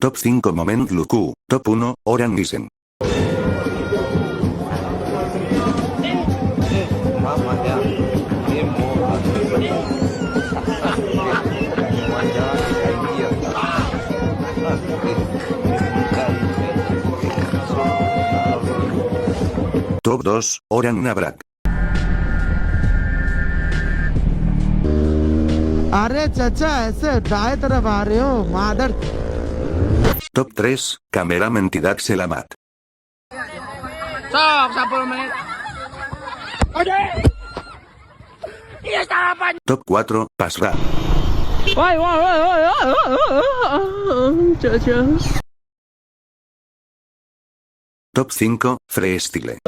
Top 5 Moment Luku. Top 1, Oran Gisen. Top 2, Oran Nabrak. अरे चाचा ऐसे दाएं तरफ आ रहे हो मादर। Top 3, Camera Mentidad Selamat. Stop, 10 menit. Oye. Y estaba pa... Top 4, Pasra. Woi, woi, woi, woi. Chacha. Top 5, Freestyle.